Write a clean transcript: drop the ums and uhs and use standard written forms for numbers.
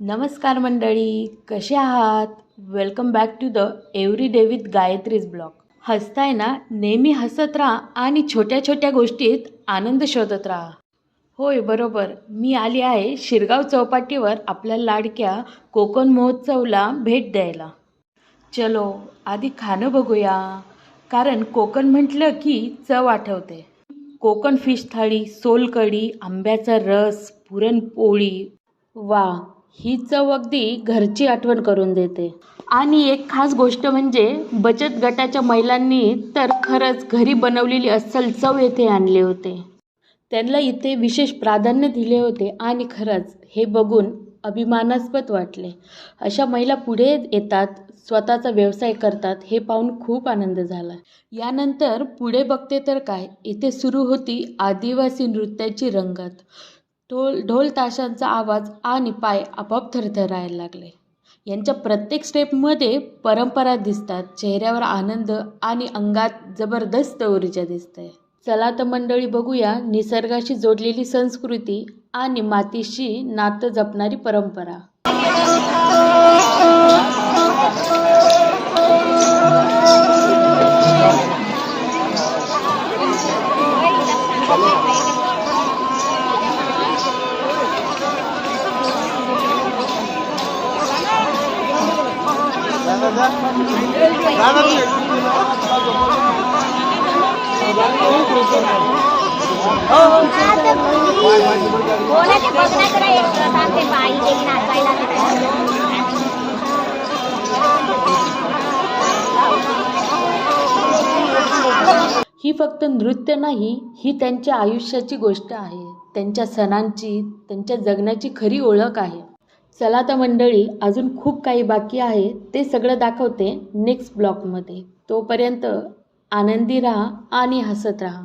नमस्कार मंडळी, कसे आहात? Welcome back to the every day with Gayatri's blog. हसताय ना? नेहमी हसत राहा आणि छोट्या छोट्या गोष्टीत आनंद शोधत राहा. होय, बरोबर. मी आली आहे शिरगाव चौपाटीवर आपल्या लाडक्या कोकण महोत्सवला भेट द्यायला. चलो, आधी खाणं बघूया. कारण कोकण म्हटलं की चव आठवते. कोकण फिश थाळी, सोलकढी, आंब्याचा रस, पुरणपोळी. वा, ही चव अगदी घरची आठवण करून देते. आणि एक खास गोष्ट म्हणजे बचत गटाच्या महिलांनी तर खरंच घरी बनवलेली अस्सल चव येथे आणले होते. त्यांना इथे विशेष प्राधान्य दिले होते आणि खरंच हे बघून अभिमानास्पद वाटले. अशा महिला पुढे येतात, स्वतःचा व्यवसाय करतात, हे पाहून खूप आनंद झाला. यानंतर पुढे बघते तर काय, इथे सुरू होती आदिवासी नृत्याची रंगत. ढोल ताशांचा आवाज आणि पाय आपोआप थरथरायला लागले. यांच्या प्रत्येक स्टेपमध्ये परंपरा दिसतात, चेहऱ्यावर आनंद आणि अंगात जबरदस्त ऊर्जा दिसते. चला तर मंडळी, बघूया निसर्गाशी जोडलेली संस्कृती आणि मातीशी नातं जपणारी परंपरा. ही फक्त नृत्य नाही, ही त्यांच्या आयुष्याची गोष्ट आहे, त्यांच्या सणांची, त्यांच्या जगण्याची खरी ओळख आहे. चला तर मंडळी, अजून खूप काही बाकी आहे, ते सगळं दाखवते नेक्स्ट ब्लॉगमध्ये. तोपर्यंत आनंदी राहा आणि हसत राहा.